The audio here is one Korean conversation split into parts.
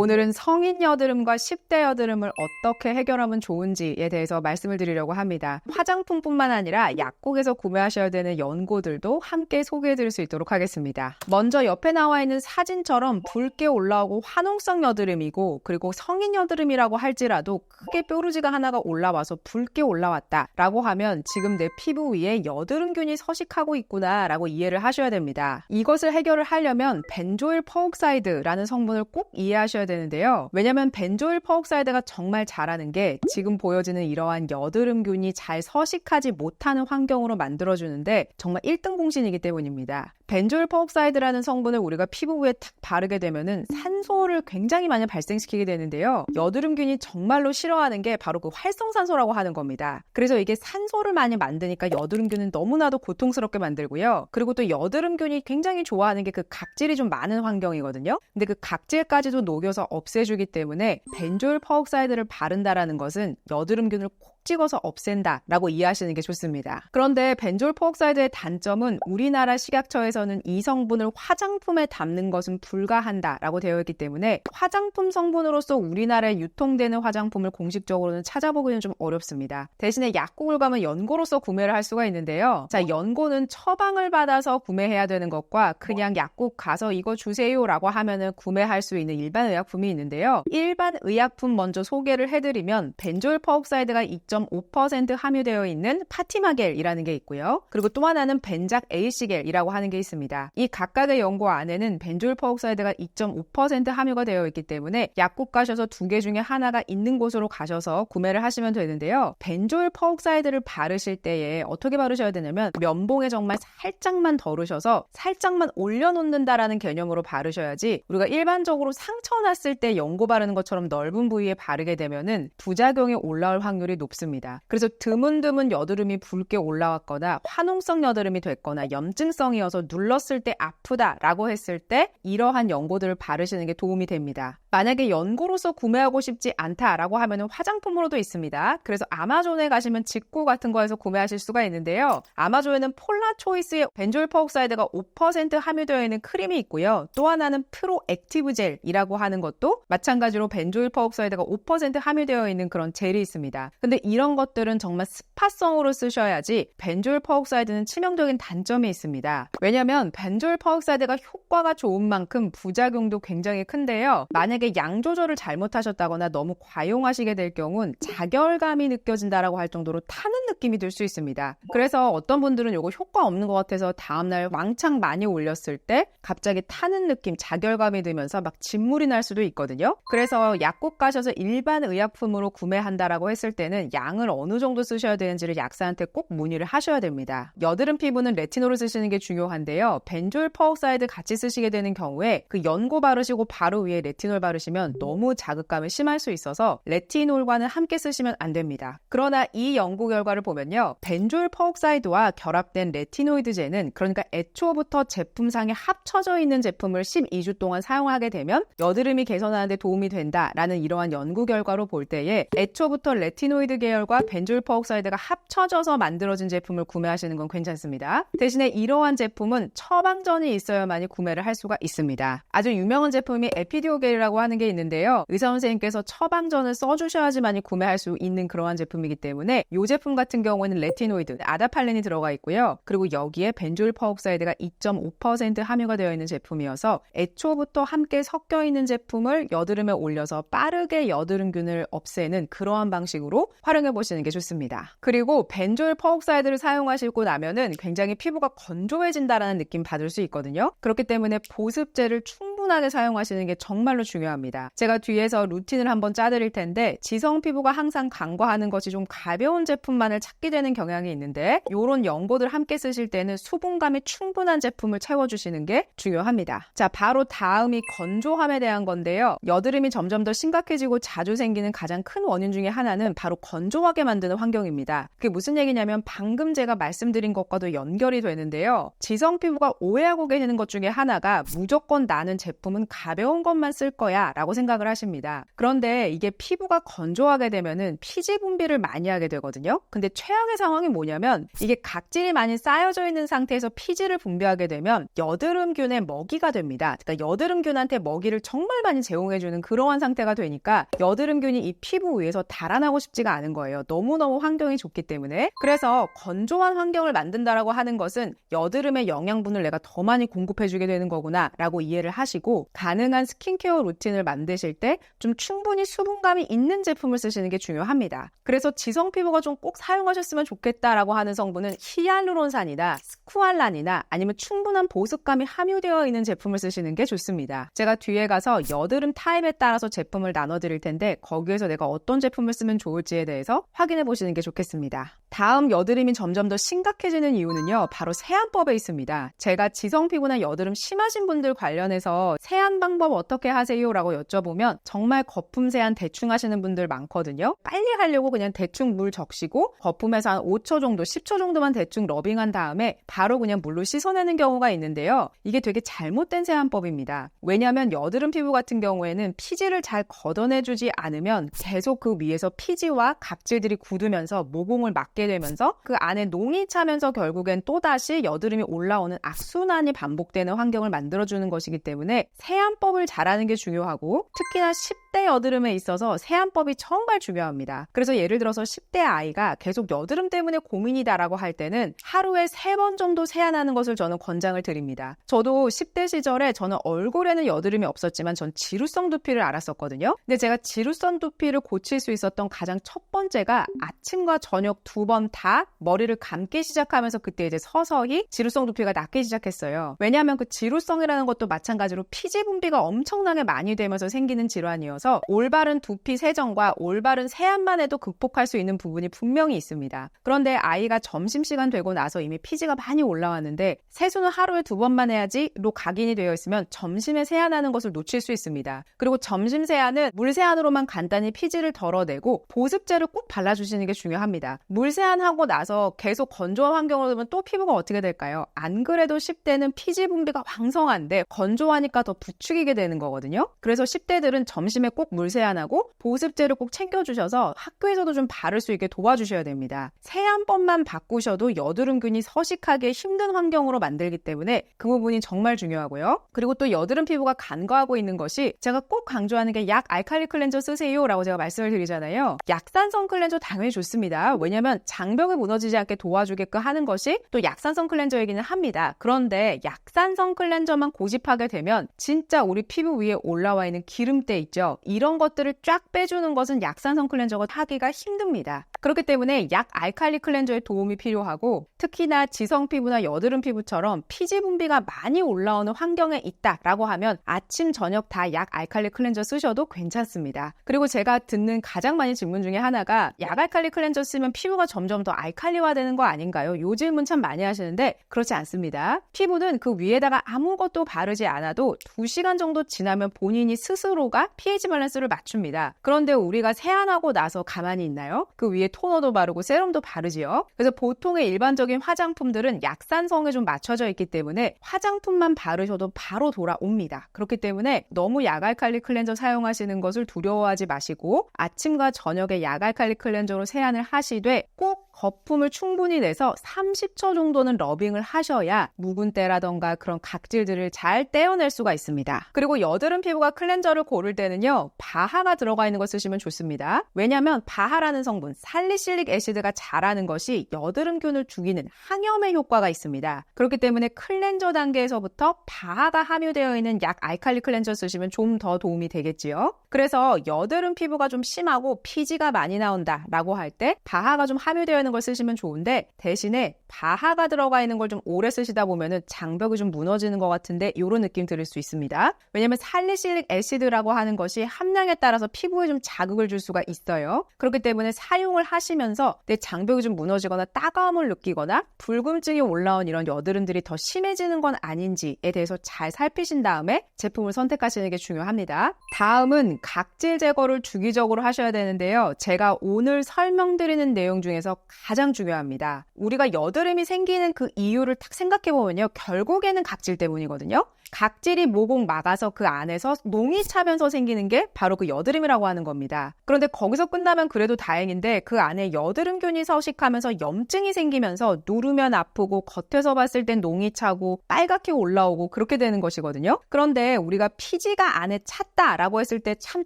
오늘은 성인 여드름과 10대 여드름을 어떻게 해결하면 좋은지에 대해서 말씀을 드리려고 합니다. 화장품뿐만 아니라 약국에서 구매하셔야 되는 연고들도 함께 소개해드릴 수 있도록 하겠습니다. 먼저 옆에 나와 있는 사진처럼 붉게 올라오고 화농성 여드름이고, 그리고 성인 여드름이라고 할지라도 크게 뾰루지가 하나가 올라와서 붉게 올라왔다 라고 하면 지금 내 피부 위에 여드름균이 서식하고 있구나 라고 이해를 하셔야 됩니다. 이것을 해결을 하려면 벤조일 퍼옥사이드라는 성분을 꼭 이해하셔야 되는데요. 왜냐면 벤조일 퍼옥사이드가 정말 잘하는 게 지금 보여지는 이러한 여드름균이 잘 서식하지 못하는 환경으로 만들어주는데 정말 1등 공신이기 때문입니다. 벤조일 퍼옥사이드라는 성분을 우리가 피부 위에 탁 바르게 되면은 산소를 굉장히 많이 발생시키게 되는데요. 여드름균이 정말로 싫어하는 게 바로 그 활성산소라고 하는 겁니다. 그래서 이게 산소를 많이 만드니까 여드름균은 너무나도 고통스럽게 만들고요. 그리고 또 여드름균이 굉장히 좋아하는 게 그 각질이 좀 많은 환경이거든요. 근데 그 각질까지도 녹여서 없애주기 때문에 벤조일 퍼옥사이드를 바른다라는 것은 여드름균을 콕 찍어서 없앤다 라고 이해하시는 게 좋습니다. 그런데 벤조일 퍼옥사이드의 단점은 우리나라 식약처에서는 이 성분을 화장품에 담는 것은 불가한다 라고 되어 있기 때문에 화장품 성분으로서 우리나라에 유통되는 화장품을 공식적으로는 찾아보기는 좀 어렵습니다. 대신에 약국을 가면 연고로서 구매를 할 수가 있는데요. 자, 연고는 처방을 받아서 구매해야 되는 것과 그냥 약국 가서 이거 주세요 라고 하면은 구매할 수 있는 일반 의약품이 있는데요. 일반 의약품 먼저 소개를 해드리면 벤조일 퍼옥사이드가 2.5% 함유되어 있는 파티마겔이라는 게 있고요. 그리고 또 하나는 벤작 에이시겔이라고 하는 게 있습니다. 이 각각의 연고 안에는 벤조일 퍼옥사이드가 2.5% 함유가 되어 있기 때문에 약국 가셔서 두 개 중에 하나가 있는 곳으로 가셔서 구매를 하시면 되는데요. 벤조일 퍼옥사이드를 바르실 때에 어떻게 바르셔야 되냐면 면봉에 정말 살짝만 덜으셔서 살짝만 올려놓는다라는 개념으로 바르셔야지 우리가 일반적으로 상처 났을 때 연고 바르는 것처럼 넓은 부위에 바르게 되면은 부작용이 올라올 확률이 높습니다. 그래서 드문드문 여드름이 붉게 올라왔거나 화농성 여드름이 됐거나 염증성이어서 눌렀을 때 아프다라고 했을 때 이러한 연고들을 바르시는 게 도움이 됩니다. 만약에 연고로서 구매하고 싶지 않다라고 하면 화장품으로도 있습니다. 그래서 아마존에 가시면 직구 같은 거에서 구매하실 수가 있는데요. 아마존에는 폴라 초이스의 벤조일 퍼옥사이드가 5% 함유되어 있는 크림이 있고요. 또 하나는 프로 액티브 젤이라고 하는 것도 마찬가지로 벤조일 퍼옥사이드가 5% 함유되어 있는 그런 젤이 있습니다. 근데 이런 것들은 정말 스파성으로 쓰셔야지 벤조일 퍼옥사이드는 치명적인 단점이 있습니다. 왜냐면 벤조일 퍼옥사이드가 효과가 좋은 만큼 부작용도 굉장히 큰데요. 만약에 양 조절을 잘못하셨다거나 너무 과용하시게 될 경우는 자결감이 느껴진다라고 할 정도로 타는 느낌이 들 수 있습니다. 그래서 어떤 분들은 이거 효과 없는 것 같아서 다음날 왕창 많이 올렸을 때 갑자기 타는 느낌, 자결감이 들면서 막 진물이 날 수도 있거든요. 그래서 약국 가셔서 일반 의약품으로 구매한다라고 했을 때는 양을 어느 정도 쓰셔야 되는지를 약사한테 꼭 문의를 하셔야 됩니다. 여드름 피부는 레티놀을 쓰시는 게 중요한데요. 벤조일 퍼옥사이드 같이 쓰시게 되는 경우에 그 연고 바르시고 바로 위에 레티놀 바르시면 너무 자극감이 심할 수 있어서 레티놀과는 함께 쓰시면 안 됩니다. 그러나 이 연구 결과를 보면요. 벤조일 퍼옥사이드와 결합된 레티노이드제는 그러니까 애초부터 제품상에 합쳐져 있는 제품을 12주 동안 사용하게 되면 여드름이 개선하는 데 도움이 된다라는 이러한 연구 결과로 볼 때에 애초부터 레티노이드 계열과 벤조일 퍼옥사이드가 합쳐져서 만들어진 제품을 구매하시는 건 괜찮습니다. 대신에 이러한 제품은 처방전이 있어야만이 구매를 할 수가 있습니다. 아주 유명한 제품이 에피디오겔이라고 하는 게 있는데요. 의사 선생님께서 처방전을 써주셔야지만이 구매할 수 있는 그러한 제품이기 때문에 이 제품 같은 경우에는 레티노이드, 아다팔렌이 들어가 있고요. 그리고 여기에 벤조일 퍼옥사이드가 2.5% 함유가 되어 있는 제품이어서 애초부터 함께 섞여 있는 제품을 여드름에 올려서 빠르게 여드름균을 없애는 그러한 방식으로 활용해 보시는 게 좋습니다. 그리고 벤조일 퍼옥사이드를 사용하시고 나면은 굉장히 피부가 건조해진다라는 느낌 받을 수 있거든요. 그렇기 때문에 보습제를 충분하게 사용하시는 게 정말로 중요합니다. 제가 뒤에서 루틴을 한번 짜드릴 텐데 지성 피부가 항상 간과하는 것이 좀 가벼운 제품만을 찾게 되는 경향이 있는데 이런 연고들 함께 쓰실 때는 수분감이 충분한 제품을 채워주시는 게 중요합니다. 자, 바로 다음이 건조함에 대한 건데요. 여드름이 점점 더 심각해지고 자주 생기는 가장 큰 원인 중에 하나는 바로 건조하게 만드는 환경입니다. 그게 무슨 얘기냐면 방금 제가 말씀드린 것과도 연결이 되는데요. 지성 피부가 오해하고 계시는 것 중에 하나가 무조건 나는 제품 제품은 가벼운 것만 쓸 거야 라고 생각을 하십니다. 그런데 이게 피부가 건조하게 되면은 피지 분비를 많이 하게 되거든요. 근데 최악의 상황이 뭐냐면 이게 각질이 많이 쌓여져 있는 상태에서 피지를 분비하게 되면 여드름균의 먹이가 됩니다. 그러니까 여드름균한테 먹이를 정말 많이 제공해주는 그러한 상태가 되니까 여드름균이 이 피부 위에서 달아나고 싶지가 않은 거예요. 너무너무 환경이 좋기 때문에. 그래서 건조한 환경을 만든다라고 하는 것은 여드름의 영양분을 내가 더 많이 공급해주게 되는 거구나 라고 이해를 하시고, 가능한 스킨케어 루틴을 만드실 때 좀 충분히 수분감이 있는 제품을 쓰시는 게 중요합니다. 그래서 지성 피부가 좀 꼭 사용하셨으면 좋겠다라고 하는 성분은 히알루론산이나 스쿠알란이나 아니면 충분한 보습감이 함유되어 있는 제품을 쓰시는 게 좋습니다. 제가 뒤에 가서 여드름 타입에 따라서 제품을 나눠드릴 텐데 거기에서 내가 어떤 제품을 쓰면 좋을지에 대해서 확인해 보시는 게 좋겠습니다. 다음 여드름이 점점 더 심각해지는 이유는요, 바로 세안법에 있습니다. 제가 지성 피부나 여드름 심하신 분들 관련해서 세안 방법 어떻게 하세요? 라고 여쭤보면 정말 거품 세안 대충 하시는 분들 많거든요. 빨리 하려고 그냥 대충 물 적시고 거품에서 한 5초 정도, 10초 정도만 대충 러빙한 다음에 바로 그냥 물로 씻어내는 경우가 있는데요. 이게 되게 잘못된 세안법입니다. 왜냐하면 여드름 피부 같은 경우에는 피지를 잘 걷어내주지 않으면 계속 그 위에서 피지와 각질들이 굳으면서 모공을 막게 되면서 그 안에 농이 차면서 결국엔 또다시 여드름이 올라오는 악순환이 반복되는 환경을 만들어주는 것이기 때문에 세안법을 잘하는 게 중요하고, 특히나 10대 여드름에 있어서 세안법이 정말 중요합니다. 그래서 예를 들어서 10대 아이가 계속 여드름 때문에 고민이다라고 할 때는 하루에 3번 정도 세안하는 것을 저는 권장을 드립니다. 저도 10대 시절에 저는 얼굴에는 여드름이 없었지만 전 지루성 두피를 앓았었거든요. 근데 제가 지루성 두피를 고칠 수 있었던 가장 첫 번째가 아침과 저녁 2번 다 머리를 감기 시작하면서 그때 이제 서서히 지루성 두피가 낫기 시작했어요. 왜냐하면 그 지루성이라는 것도 마찬가지로 피지 분비가 엄청나게 많이 되면서 생기는 질환이어서 올바른 두피 세정과 올바른 세안만 해도 극복할 수 있는 부분이 분명히 있습니다. 그런데 아이가 점심시간 되고 나서 이미 피지가 많이 올라왔는데 세수는 하루에 2번만 해야지로 각인이 되어 있으면 점심에 세안하는 것을 놓칠 수 있습니다. 그리고 점심 세안은 물 세안으로만 간단히 피지를 덜어내고 보습제를 꼭 발라주시는 게 중요합니다. 물 세안하고 나서 계속 건조한 환경으로 두면 또 피부가 어떻게 될까요? 안 그래도 10대는 피지 분비가 왕성한데 건조하니까 더 부추기게 되는 거거든요. 그래서 10대들은 점심에 꼭 물 세안하고 보습제를 꼭 챙겨주셔서 학교에서도 좀 바를 수 있게 도와주셔야 됩니다. 세안법만 바꾸셔도 여드름균이 서식하기 힘든 환경으로 만들기 때문에 그 부분이 정말 중요하고요. 그리고 또 여드름 피부가 간과하고 있는 것이, 제가 꼭 강조하는 게 약 알칼리 클렌저 쓰세요 라고 제가 말씀을 드리잖아요. 약산성 클렌저 당연히 좋습니다. 왜냐면 장벽이 무너지지 않게 도와주게끔 하는 것이 또 약산성 클렌저이기는 합니다. 그런데 약산성 클렌저만 고집하게 되면 진짜 우리 피부 위에 올라와 있는 기름때 있죠. 이런 것들을 쫙 빼주는 것은 약산성 클렌저가 하기가 힘듭니다. 그렇기 때문에 약 알칼리 클렌저의 도움이 필요하고, 특히나 지성 피부나 여드름 피부처럼 피지 분비가 많이 올라오는 환경에 있다라고 하면 아침 저녁 다 약 알칼리 클렌저 쓰셔도 괜찮습니다. 그리고 제가 듣는 가장 많이 질문 중에 하나가, 약 알칼리 클렌저 쓰면 피부가 점점 더 알칼리화 되는 거 아닌가요? 요 질문 참 많이 하시는데 그렇지 않습니다. 피부는 그 위에다가 아무것도 바르지 않아도 2시간 정도 지나면 본인이 스스로가 pH 밸런스를 맞춥니다. 그런데 우리가 세안하고 나서 가만히 있나요? 그 위에 토너도 바르고 세럼도 바르지요. 그래서 보통의 일반적인 화장품들은 약산성에 좀 맞춰져 있기 때문에 화장품만 바르셔도 바로 돌아옵니다. 그렇기 때문에 너무 약알칼리 클렌저 사용하시는 것을 두려워하지 마시고, 아침과 저녁에 약알칼리 클렌저로 세안을 하시되 꼭 거품을 충분히 내서 30초 정도는 러빙을 하셔야 묵은 때라던가 그런 각질들을 잘 떼어낼 수가 있습니다. 그리고 여드름 피부가 클렌저를 고를 때는요, 바하가 들어가 있는 걸 쓰시면 좋습니다. 왜냐하면 바하라는 성분, 살리실릭 애시드가 자라는 것이 여드름균을 죽이는 항염의 효과가 있습니다. 그렇기 때문에 클렌저 단계에서부터 바하가 함유되어 있는 약 알칼리 클렌저 쓰시면 좀 더 도움이 되겠지요. 그래서 여드름 피부가 좀 심하고 피지가 많이 나온다 라고 할 때 바하가 좀 함유되어 있는 걸 쓰시면 좋은데, 대신에 바하가 들어가 있는 걸 좀 오래 쓰시다 보면은 장벽이 좀 무너지는 것 같은데 이런 느낌 들을 수 있습니다. 왜냐면 살리실릭 애시드라고 하는 것이 함량에 따라서 피부에 좀 자극을 줄 수가 있어요. 그렇기 때문에 사용을 하시면서 내 장벽이 좀 무너지거나 따가움을 느끼거나 붉음증이 올라온 이런 여드름들이 더 심해지는 건 아닌지에 대해서 잘 살피신 다음에 제품을 선택하시는 게 중요합니다. 다음은 각질 제거를 주기적으로 하셔야 되는데요. 제가 오늘 설명드리는 내용 중에서 가장 중요합니다. 우리가 여드름이 생기는 그 이유를 딱 생각해보면요, 결국에는 각질 때문이거든요. 각질이 모공 막아서 그 안에서 농이 차면서 생기는 게 바로 그 여드름이라고 하는 겁니다. 그런데 거기서 끝나면 그래도 다행인데 그 안에 여드름균이 서식하면서 염증이 생기면서 누르면 아프고 겉에서 봤을 땐 농이 차고 빨갛게 올라오고 그렇게 되는 것이거든요. 그런데 우리가 피지가 안에 찼다라고 했을 때 참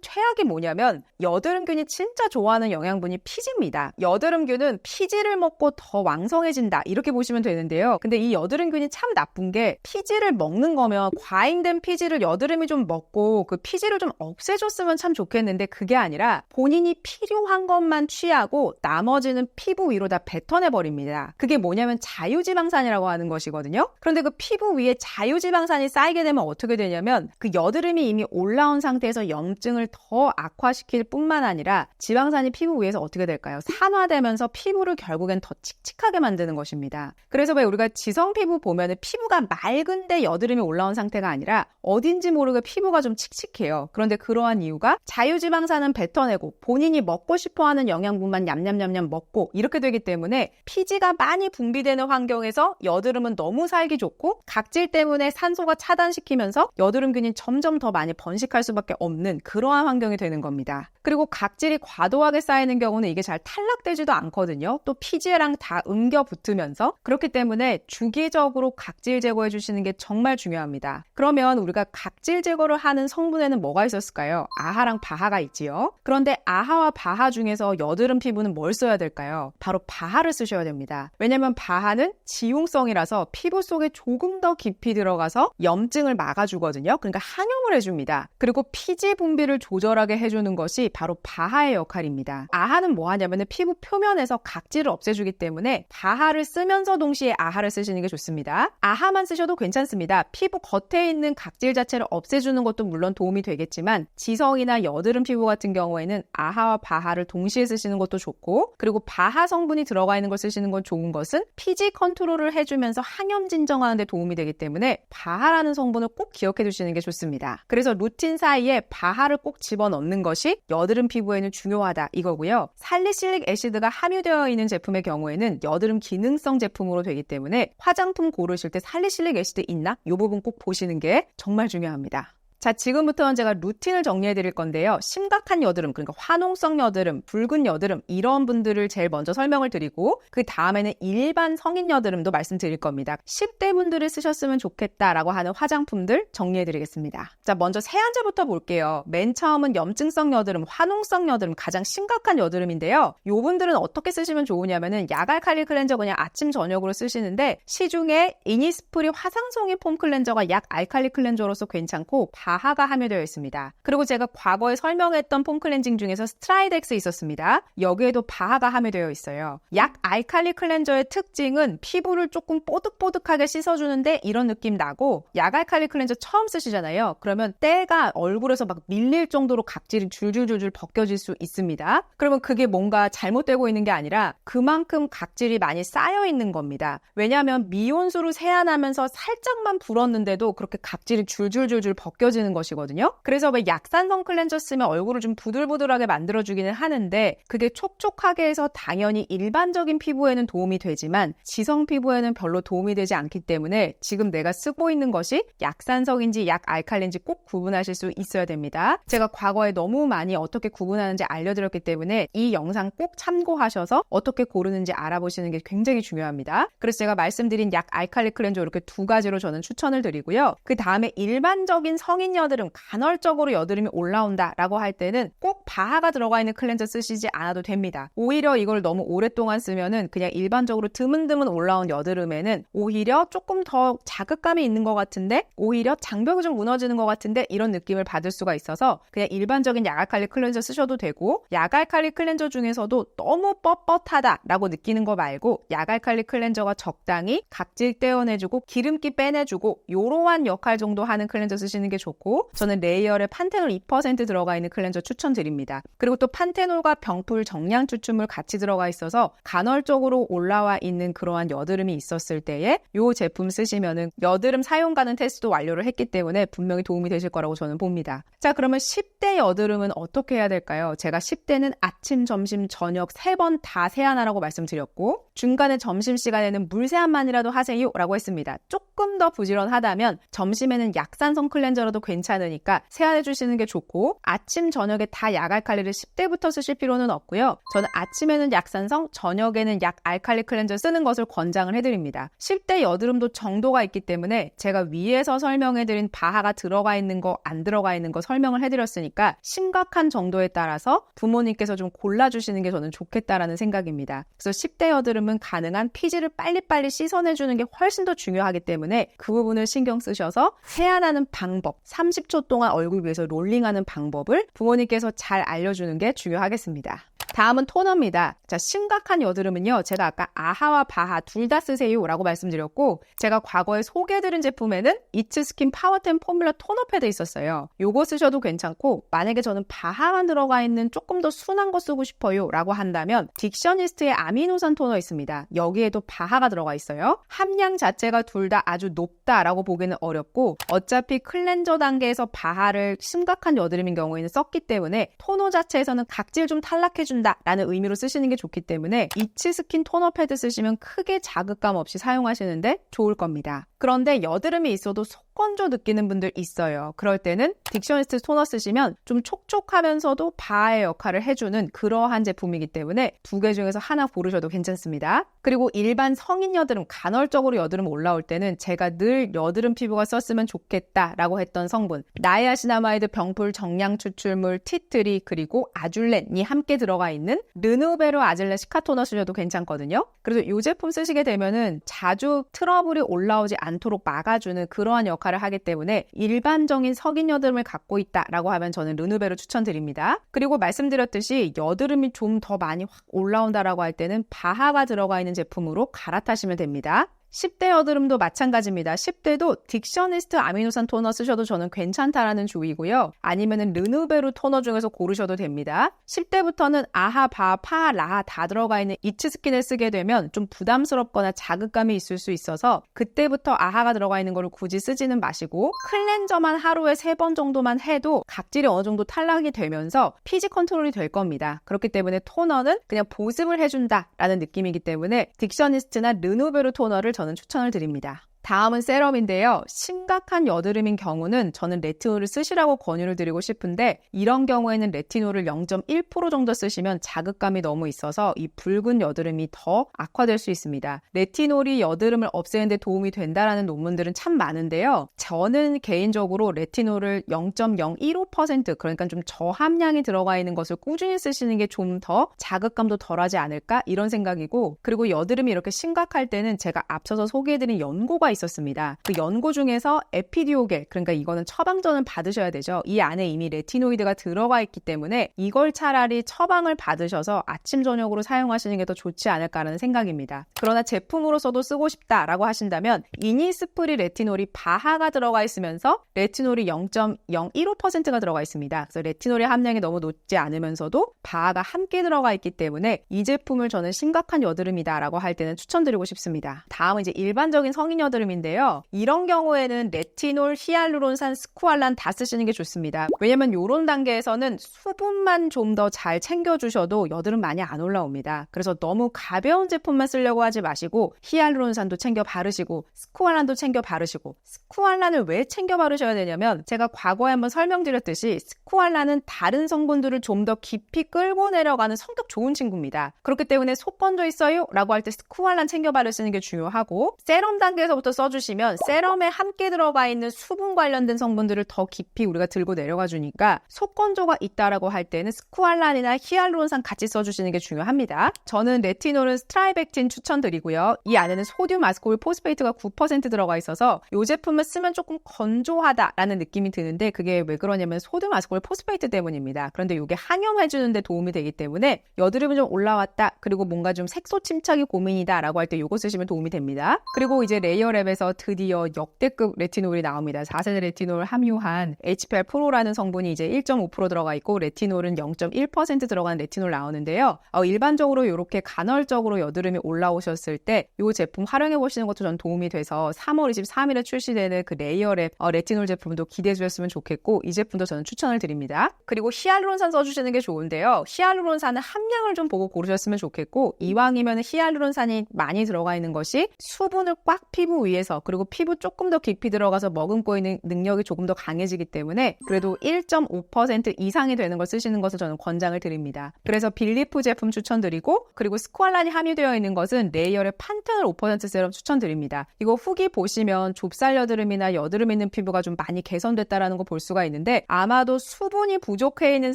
최악이 뭐냐면 여드름균이 진짜 좋아하는 영양분이 피지입니다. 여드름균은 피지를 먹고 더 왕성해진다 이렇게 보시면 되는데요. 근데 이 여드름균이 참 나쁜 게 피지를 먹는 거면 과잉된 피지를 여드름이 좀 먹고 그 피지를 좀 없애줬으면 참 좋겠는데 그게 아니라 본인이 필요한 것만 취하고 나머지는 피부 위로 다 뱉어내버립니다. 그게 뭐냐면 자유지방산이라고 하는 것이거든요. 그런데 그 피부 위에 자유지방산이 쌓이게 되면 어떻게 되냐면 그 여드름이 이미 올라온 상태에서 염증을 더 악화시킬 뿐만 아니라 지방산이 피부 위에서 어떻게 될까요? 산화되면서 피부를 결국엔 더 칙칙하게 만드는 것입니다. 그래서 왜 우리가 지성 피부 보면은 피부가 맑은데 여드름이 올라온 상태가 아니라 어딘지 모르게 피부가 좀 칙칙해요. 그런데 그러한 이유가 자유지방산은 뱉어내고 본인이 먹고 싶어하는 영양분만 냠냠냠냠 먹고 이렇게 되기 때문에 피지가 많이 분비되는 환경에서 여드름은 너무 살기 좋고 각질 때문에 산소가 차단시키면서 여드름균이 점점 더 많이 번식할 수밖에 없는 그러한 환경이 되는 겁니다. 그리고 각질이 과도하게 쌓이는 경우는 이게 잘 탈락되지도 않거든요. 또 피지랑 다 엉겨 붙으면서 그렇기 때문에 주기적으로 각질 제거해 주시는 게 정말 중요합니다. 그러면 우리가 각질 제거를 하는 성분에는 뭐가 있었을까요? 아하랑 바하가 있지요. 그런데 아하와 바하 중에서 여드름 피부는 뭘 써야 될까요? 바로 바하를 쓰셔야 됩니다. 왜냐면 바하는 지용성이라서 피부 속에 조금 더 깊이 들어가서 염증을 막아주거든요. 그러니까 항염을 해줍니다. 그리고 피지 분비를 조절하게 해주는 것이 바로 바하의 역할입니다. 아하는 뭐 하냐면 피부 표면에서 각질을 없애주기 때문에 바하를 쓰면서 동시에 아하를 쓰시는 게 좋습니다. 아하만 쓰셔도 괜찮습니다. 피부 겉에 있는 각질 자체를 없애주는 것도 물론 도움이 되겠지만 지성이나 여드름 피부 같은 경우에는 아하와 바하를 동시에 쓰시는 것도 좋고 그리고 바하 성분이 들어가 있는 걸 쓰시는 건 좋은 것은 피지 컨트롤을 해주면서 항염 진정하는 데 도움이 되기 때문에 바하라는 성분을 꼭 기억해 두시는 게 좋습니다. 그래서 루틴 사이에 바하를 꼭 집어넣는 것이 여드름 피부에는 중요하다 이거고요. 살리실릭 애시드가 함유되어 있는 제품의 경우에는 여드름 기능성 제품으로 되기 때문에 화장품 고르실 때 살리실릭 애시드 있나? 이 부분 꼭 보시는 게 정말 중요합니다. 자, 지금부터는 제가 루틴을 정리해 드릴 건데요. 심각한 여드름, 그러니까 화농성 여드름, 붉은 여드름 이런 분들을 제일 먼저 설명을 드리고 그 다음에는 일반 성인 여드름도 말씀드릴 겁니다. 10대 분들이 쓰셨으면 좋겠다라고 하는 화장품들 정리해 드리겠습니다. 자, 먼저 세안제부터 볼게요. 맨 처음은 염증성 여드름, 화농성 여드름, 가장 심각한 여드름인데요. 요 분들은 어떻게 쓰시면 좋으냐면은 약알칼리 클렌저 그냥 아침 저녁으로 쓰시는데 시중에 이니스프리 화상송이 폼 클렌저가 약 알칼리 클렌저로서 괜찮고 바하가 함유되어 있습니다. 그리고 제가 과거에 설명했던 폼 클렌징 중에서 스트라이덱스 있었습니다. 여기에도 바하가 함유되어 있어요. 약 알칼리 클렌저의 특징은 피부를 조금 뽀득뽀득하게 씻어주는데 이런 느낌 나고 약 알칼리 클렌저 처음 쓰시잖아요. 그러면 때가 얼굴에서 막 밀릴 정도로 각질이 줄줄줄줄 벗겨질 수 있습니다. 그러면 그게 뭔가 잘못되고 있는 게 아니라 그만큼 각질이 많이 쌓여 있는 겁니다. 왜냐하면 미온수로 세안하면서 살짝만 불었는데도 그렇게 각질이 줄줄줄줄 벗겨지는 것이거든요. 그래서 왜 약산성 클렌저 쓰면 얼굴을 좀 부들부들하게 만들어주기는 하는데 그게 촉촉하게 해서 당연히 일반적인 피부에는 도움이 되지만 지성 피부에는 별로 도움이 되지 않기 때문에 지금 내가 쓰고 있는 것이 약산성인지 약 알칼리인지 꼭 구분하실 수 있어야 됩니다. 제가 과거에 너무 많이 어떻게 구분하는지 알려드렸기 때문에 이 영상 꼭 참고하셔서 어떻게 고르는지 알아보시는 게 굉장히 중요합니다. 그래서 제가 말씀드린 약 알칼리 클렌저 이렇게 두 가지로 저는 추천을 드리고요. 그 다음에 일반적인 성인 여드름, 간헐적으로 여드름이 올라온다라고 할 때는 꼭 바하가 들어가 있는 클렌저 쓰시지 않아도 됩니다. 오히려 이걸 너무 오랫동안 쓰면은 그냥 일반적으로 드문드문 올라온 여드름에는 오히려 조금 더 자극감이 있는 것 같은데 오히려 장벽이 좀 무너지는 것 같은데 이런 느낌을 받을 수가 있어서 그냥 일반적인 약알칼리 클렌저 쓰셔도 되고 약알칼리 클렌저 중에서도 너무 뻣뻣하다라고 느끼는 거 말고 약알칼리 클렌저가 적당히 각질 떼어내주고 기름기 빼내주고 이러한 역할 정도 하는 클렌저 쓰시는 게 좋고 좋고 저는 레이얼에 판테놀 2% 들어가 있는 클렌저 추천드립니다. 그리고 또 판테놀과 병풀 정량 추출물 같이 들어가 있어서 간헐적으로 올라와 있는 그러한 여드름이 있었을 때에 이 제품 쓰시면은 여드름 사용가능 테스트도 완료를 했기 때문에 분명히 도움이 되실 거라고 저는 봅니다. 자, 그러면 10대 여드름은 어떻게 해야 될까요? 제가 10대는 아침, 점심, 저녁 3번 다 세안하라고 말씀드렸고 중간에 점심시간에는 물 세안만이라도 하세요 라고 했습니다. 조금 더 부지런하다면 점심에는 약산성 클렌저라도 괜찮으니까 세안해 주시는 게 좋고 아침, 저녁에 다 약알칼리를 10대부터 쓰실 필요는 없고요. 저는 아침에는 약산성, 저녁에는 약알칼리 클렌저 쓰는 것을 권장을 해드립니다. 10대 여드름도 정도가 있기 때문에 제가 위에서 설명해드린 바하가 들어가 있는 거, 안 들어가 있는 거 설명을 해드렸으니까 심각한 정도에 따라서 부모님께서 좀 골라주시는 게 저는 좋겠다라는 생각입니다. 그래서 10대 여드름은 가능한 피지를 빨리빨리 씻어내주는 게 훨씬 더 중요하기 때문에 그 부분을 신경 쓰셔서 세안하는 방법, 30초 동안 얼굴 위에서 롤링하는 방법을 부모님께서 잘 알려주는 게 중요하겠습니다. 다음은 토너입니다. 자, 심각한 여드름은요. 제가 아까 아하와 바하 둘 다 쓰세요 라고 말씀드렸고 제가 과거에 소개해드린 제품에는 이츠스킨 파워10 포뮬러 토너 패드 있었어요. 요거 쓰셔도 괜찮고 만약에 저는 바하만 들어가 있는 조금 더 순한 거 쓰고 싶어요 라고 한다면 딕셔니스트의 아미노산 토너 있습니다. 여기에도 바하가 들어가 있어요. 함량 자체가 둘 다 아주 높다라고 보기는 어렵고 어차피 클렌저 단계에서 바하를 심각한 여드름인 경우에는 썼기 때문에 토너 자체에서는 각질 좀 탈락해준다 라는 의미로 쓰시는 게 좋기 때문에 이츠스킨 토너 패드 쓰시면 크게 자극감 없이 사용하시는데 좋을 겁니다. 그런데 여드름이 있어도 속건조 느끼는 분들 있어요. 그럴 때는 딕셔니스트 토너 쓰시면 좀 촉촉하면서도 바하의 역할을 해주는 그러한 제품이기 때문에 두 개 중에서 하나 고르셔도 괜찮습니다. 그리고 일반 성인 여드름, 간헐적으로 여드름 올라올 때는 제가 늘 여드름 피부가 썼으면 좋겠다라고 했던 성분 나이아시나마이드, 병풀, 정량 추출물, 티트리 그리고 아줄렌이 함께 들어가 있는 르누베로 아질렌 시카토너 쓰셔도 괜찮거든요. 그래서 이 제품 쓰시게 되면은 자주 트러블이 올라오지 않도록 막아주는 그러한 역할을 하기 때문에 일반적인 석인 여드름을 갖고 있다라고 하면 저는 르누베로 추천드립니다. 그리고 말씀드렸듯이 여드름이 좀 더 많이 확 올라온다라고 할 때는 바하가 들어가 있는 제품으로 갈아타시면 됩니다. 10대 여드름도 마찬가지입니다. 10대도 딕셔니스트 아미노산 토너 쓰셔도 저는 괜찮다라는 주의고요. 아니면은 르누베르 토너 중에서 고르셔도 됩니다. 10대부터는 아하, 바, 파, 라 다 들어가 있는 이츠스킨을 쓰게 되면 좀 부담스럽거나 자극감이 있을 수 있어서 그때부터 아하가 들어가 있는 거를 굳이 쓰지는 마시고 클렌저만 하루에 3번 정도만 해도 각질이 어느 정도 탈락이 되면서 피지 컨트롤이 될 겁니다. 그렇기 때문에 토너는 그냥 보습을 해준다라는 느낌이기 때문에 딕셔니스트나 르누베르 토너를 저는 추천을 드립니다. 다음은 세럼인데요. 심각한 여드름인 경우는 저는 레티놀을 쓰시라고 권유를 드리고 싶은데 이런 경우에는 레티놀을 0.1% 정도 쓰시면 자극감이 너무 있어서 이 붉은 여드름이 더 악화될 수 있습니다. 레티놀이 여드름을 없애는 데 도움이 된다라는 논문들은 참 많은데요. 저는 개인적으로 레티놀을 0.015% 그러니까 좀 저함량이 들어가 있는 것을 꾸준히 쓰시는 게 좀 더 자극감도 덜하지 않을까 이런 생각이고 그리고 여드름이 이렇게 심각할 때는 제가 앞서서 소개해드린 연고가 있었습니다. 그 연고 중에서 에피디오겔, 그러니까 이거는 처방전을 받으셔야 되죠. 이 안에 이미 레티노이드가 들어가 있기 때문에 이걸 차라리 처방을 받으셔서 아침, 저녁으로 사용하시는 게 더 좋지 않을까라는 생각입니다. 그러나 제품으로서도 쓰고 싶다라고 하신다면 이니스프리 레티놀이 바하가 들어가 있으면서 레티놀이 0.015%가 들어가 있습니다. 그래서 레티놀의 함량이 너무 높지 않으면서도 바하가 함께 들어가 있기 때문에 이 제품을 저는 심각한 여드름이다라고 할 때는 추천드리고 싶습니다. 다음은 이제 일반적인 성인 여드름 인데요. 이런 경우에는 레티놀, 히알루론산, 스쿠알란 다 쓰시는 게 좋습니다. 왜냐면 이런 단계에서는 수분만 좀 더 잘 챙겨주셔도 여드름 많이 안 올라옵니다. 그래서 너무 가벼운 제품만 쓰려고 하지 마시고 히알루론산도 챙겨 바르시고 스쿠알란도 챙겨 바르시고 스쿠알란을 왜 챙겨 바르셔야 되냐면 제가 과거에 한번 설명드렸듯이 스쿠알란은 다른 성분들을 좀 더 깊이 끌고 내려가는 성격 좋은 친구입니다. 그렇기 때문에 속 건조 있어요? 라고 할 때 스쿠알란 챙겨 바르시는 게 중요하고 세럼 단계에서부터 써주시면 세럼에 함께 들어가 있는 수분 관련된 성분들을 더 깊이 우리가 들고 내려가 주니까 속 건조가 있다라고 할 때는 스쿠알란이나 히알루론산 같이 써주시는 게 중요합니다. 저는 레티놀은 스트라이벡틴 추천드리고요. 이 안에는 소듐 아스코빌 포스페이트가 9% 들어가 있어서 이 제품을 쓰면 조금 건조하다라는 느낌이 드는데 그게 왜 그러냐면 소듐 아스코빌 포스페이트 때문입니다. 그런데 이게 항염해주는 데 도움이 되기 때문에 여드름이 좀 올라왔다 그리고 뭔가 좀 색소 침착이 고민이다 라고 할 때 이거 쓰시면 도움이 됩니다. 그리고 이제 레이어랩 레이어랩에서 드디어 역대급 레티놀이 나옵니다. 4세대 레티놀 함유한 HPL 프로라는 성분이 이제 1.5% 들어가 있고 레티놀은 0.1% 들어간 레티놀 나오는데요. 일반적으로 이렇게 간헐적으로 여드름이 올라오셨을 때 이 제품 활용해 보시는 것도 전 도움이 돼서 3월 23일에 출시되는 그 레이어랩 레티놀 제품도 기대해 주셨으면 좋겠고 이 제품도 저는 추천을 드립니다. 그리고 히알루론산 써주시는 게 좋은데요. 히알루론산은 함량을 좀 보고 고르셨으면 좋겠고 이왕이면 히알루론산이 많이 들어가 있는 것이 수분을 꽉 피부 위에서 그리고 피부 조금 더 깊이 들어가서 머금고 있는 능력이 조금 더 강해지기 때문에 그래도 1.5% 이상이 되는 걸 쓰시는 것을 저는 권장을 드립니다. 그래서 빌리프 제품 추천드리고 그리고 스쿠알란이 함유되어 있는 것은 레이어랩 판테놀 5% 세럼 추천드립니다. 이거 후기 보시면 좁쌀 여드름이나 여드름 있는 피부가 좀 많이 개선됐다라는 거 볼 수가 있는데 아마도 수분이 부족해 있는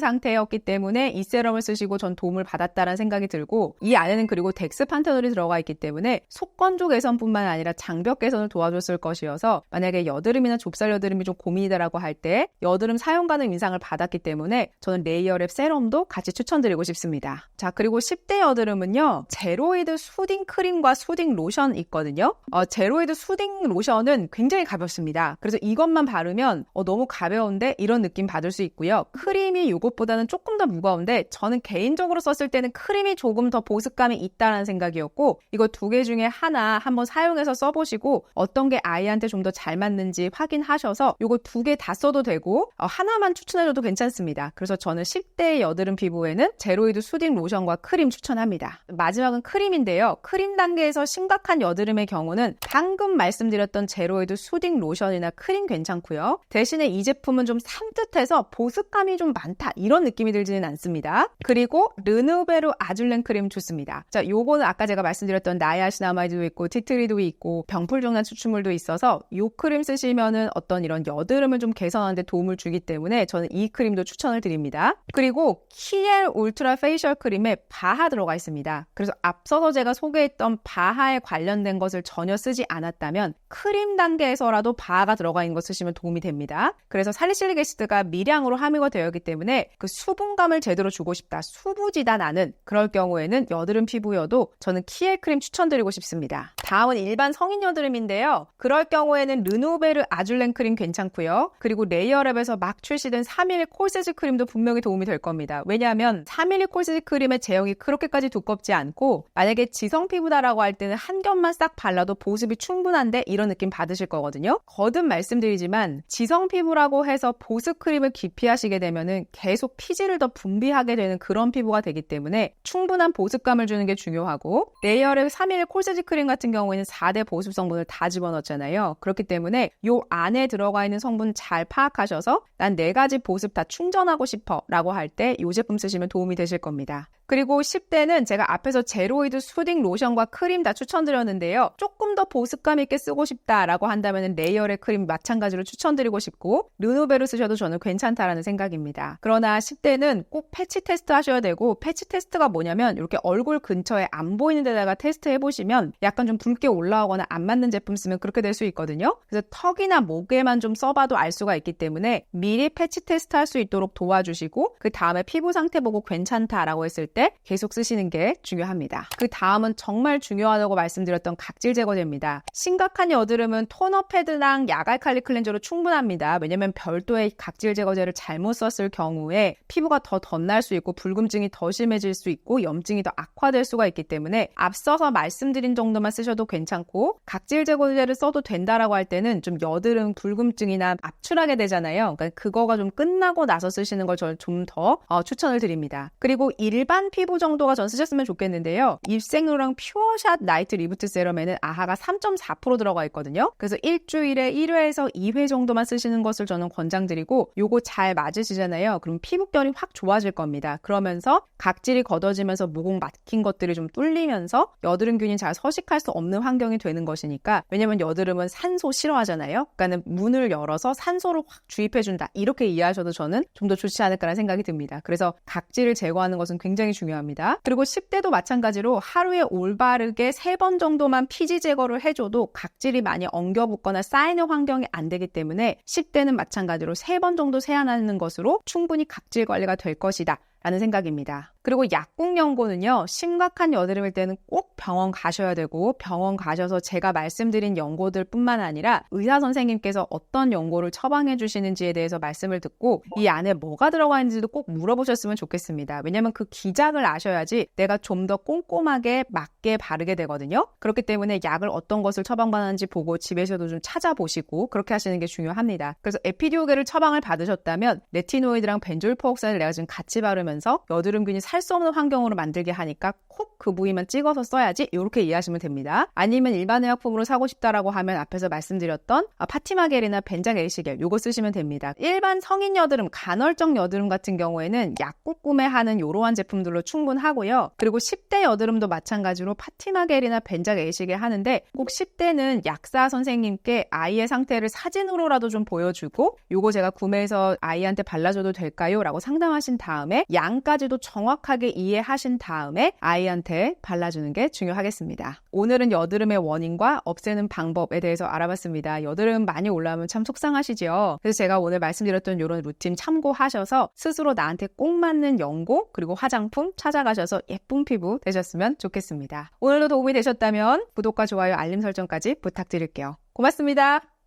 상태였기 때문에 이 세럼을 쓰시고 전 도움을 받았다라는 생각이 들고 이 안에는 그리고 덱스 판테놀이 들어가 있기 때문에 속건조 개선뿐만 아니라 장벽 개선을 도와줬을 것이어서 만약에 여드름이나 좁쌀 여드름이 좀 고민이다라고 할 때 여드름 사용 가능 인상을 받았기 때문에 저는 레이어랩 세럼도 같이 추천드리고 싶습니다. 자, 그리고 10대 여드름은요. 제로이드 수딩 크림과 수딩 로션 있거든요. 제로이드 수딩 로션은 굉장히 가볍습니다. 그래서 이것만 바르면 너무 가벼운데 이런 느낌 받을 수 있고요. 크림이 이것보다는 조금 더 무거운데 저는 개인적으로 썼을 때는 크림이 조금 더 보습감이 있다는 생각이었고 이거 두 개 중에 하나 한번 사용해서 써보시고 어떤 게 아이한테 좀 더 잘 맞는지 확인하셔서 이거 두 개 다 써도 되고 하나만 추천해줘도 괜찮습니다. 그래서 저는 10대 여드름 피부에는 제로이드 수딩 로션과 크림 추천합니다. 마지막은 크림인데요. 크림 단계에서 심각한 여드름의 경우는 방금 말씀드렸던 제로이드 수딩 로션이나 크림 괜찮고요. 대신에 이 제품은 좀 산뜻해서 보습감이 좀 많다 이런 느낌이 들지는 않습니다. 그리고 르누베르 아줄렌 크림 좋습니다. 자, 요거는 아까 제가 말씀드렸던 나이아시나마이드도 있고 티트리도 있고 병풀종란 추출물도 있어서 요 크림 쓰시면은 어떤 이런 여드름을 좀 개선하는 데 도움을 주기 때문에 저는 이 크림도 추천을 드립니다. 그리고 키엘 울트라 페이셜 크림에 바하 들어가 있습니다. 그래서 앞서서 제가 소개했던 바하에 관련된 것을 전혀 쓰지 않았다면 크림 단계에서라도 바하가 들어가 있는 거 쓰시면 도움이 됩니다. 그래서 살리실릭 애시드가 미량으로 함유가 되어 있기 때문에 그 수분감을 제대로 주고 싶다, 수부지다 나는 그럴 경우에는 여드름 피부여도 저는 키엘 크림 추천드리고 싶습니다. 다음은 일반 성인 여드름인데요. 그럴 경우에는 르누베르 아줄렌 크림 괜찮고요. 그리고 레이어랩에서 막 출시된 3mm 콜세지 크림도 분명히 도움이 될 겁니다. 왜냐하면 3mm 콜세지 크림의 제형이 그렇게까지 두껍지 않고 만약에 지성 피부다라고 할 때는 한 겹만 싹 발라도 보습이 충분한데 이런 느낌 받으실 거거든요. 거듭 말씀드리지만 지성 피부라고 해서 보습 크림을 기피하시게 되면은 계속 피지를 더 분비하게 되는 그런 피부가 되기 때문에 충분한 보습감을 주는 게 중요하고 레이어랩 3mm 콜세지 크림 같은 경우에는 4대 보습 성분을 다 집어넣잖아요. 그렇기 때문에 요 안에 들어가 있는 성분 잘 파악하셔서 난 4가지 보습 다 충전하고 싶어 라고 할 때 이 제품 쓰시면 도움이 되실 겁니다. 그리고 10대는 제가 앞에서 제로이드 수딩 로션과 크림 다 추천드렸는데요. 조금 더 보습감 있게 쓰고 싶다라고 한다면 레이어랩 크림 마찬가지로 추천드리고 싶고 르누베르 쓰셔도 저는 괜찮다라는 생각입니다. 그러나 10대는 꼭 패치 테스트 하셔야 되고 패치 테스트가 뭐냐면 이렇게 얼굴 근처에 안 보이는 데다가 테스트 해보시면 약간 좀 붉게 올라오거나 안 맞는 제품 쓰면 그렇게 될 수 있거든요. 그래서 턱이나 목에만 좀 써봐도 알 수가 있기 때문에 미리 패치 테스트 할 수 있도록 도와주시고 그 다음에 피부 상태 보고 괜찮다라고 했을 때 계속 쓰시는 게 중요합니다. 그 다음은 정말 중요하다고 말씀드렸던 각질 제거제입니다. 심각한 여드름은 토너 패드랑 야갈칼리 클렌저로 충분합니다. 왜냐면 별도의 각질 제거제를 잘못 썼을 경우에 피부가 더 덧날 수 있고 불금증이 더 심해질 수 있고 염증이 더 악화될 수가 있기 때문에 앞서서 말씀드린 정도만 쓰셔도 괜찮고 각질 제거제를 써도 된다라고 할 때는 좀 여드름 불금증이나 압출하게 되잖아요. 그러니까 그거가 좀 끝나고 나서 쓰시는 걸 저는 좀 더 추천을 드립니다. 그리고 일반 피부 정도가 전 쓰셨으면 좋겠는데요. 입생로랑 퓨어샷 나이트 리부트 세럼에는 아하가 3.4% 들어가 있거든요. 그래서 일주일에 1회에서 2회 정도만 쓰시는 것을 저는 권장드리고 요거 잘 맞으시잖아요. 그럼 피부결이 확 좋아질 겁니다. 그러면서 각질이 걷어지면서 모공 막힌 것들이 좀 뚫리면서 여드름균이 잘 서식할 수 없는 환경이 되는 것이니까 왜냐면 여드름은 산소 싫어하잖아요. 그러니까는 문을 열어서 산소를 확 주입해준다. 이렇게 이해하셔도 저는 좀 더 좋지 않을까라는 생각이 듭니다. 그래서 각질을 제거하는 것은 굉장히 중요합니다. 그리고 10대도 마찬가지로 하루에 올바르게 3번 정도만 피지 제거를 해줘도 각질이 많이 엉겨붙거나 쌓이는 환경이 안 되기 때문에 10대는 마찬가지로 3번 정도 세안하는 것으로 충분히 각질 관리가 될 것이다 라는 생각입니다. 그리고 약국 연고는요, 심각한 여드름일 때는 꼭 병원 가셔야 되고, 병원 가셔서 제가 말씀드린 연고들 뿐만 아니라 의사 선생님께서 어떤 연고를 처방해 주시는지에 대해서 말씀을 듣고 이 안에 뭐가 들어가 있는지도 꼭 물어보셨으면 좋겠습니다. 왜냐면 그 기작을 아셔야지 내가 좀 더 꼼꼼하게 맞게 바르게 되거든요. 그렇기 때문에 약을 어떤 것을 처방받았는지 보고 집에서도 좀 찾아보시고 그렇게 하시는 게 중요합니다. 그래서 에피듀오겔을 처방을 받으셨다면 레티노이드랑 벤조일 페록사이드를 내가 지금 같이 바르면서 여드름균이 살 수 없는 환경으로 만들게 하니까 콕 그 부위만 찍어서 써야지, 이렇게 이해하시면 됩니다. 아니면 일반 의약품으로 사고 싶다라고 하면 앞에서 말씀드렸던 파티마겔이나 벤자게이시겔 요거 쓰시면 됩니다. 일반 성인 여드름, 간헐적 여드름 같은 경우에는 약국 구매하는 이러한 제품들로 충분하고요. 그리고 10대 여드름도 마찬가지로 파티마겔이나 벤자게이시겔 하는데 꼭 10대는 약사 선생님께 아이의 상태를 사진으로라도 좀 보여주고 요거 제가 구매해서 아이한테 발라줘도 될까요? 라고 상담하신 다음에 양까지도 정확하게 이해하신 다음에 아이한테 발라주는 게 중요하겠습니다. 오늘은 여드름의 원인과 없애는 방법에 대해서 알아봤습니다. 여드름 많이 올라오면 참 속상하시죠? 그래서 제가 오늘 말씀드렸던 이런 루틴 참고하셔서 스스로 나한테 꼭 맞는 연고 그리고 화장품 찾아가셔서 예쁜 피부 되셨으면 좋겠습니다. 오늘도 도움이 되셨다면 구독과 좋아요, 알림 설정까지 부탁드릴게요. 고맙습니다.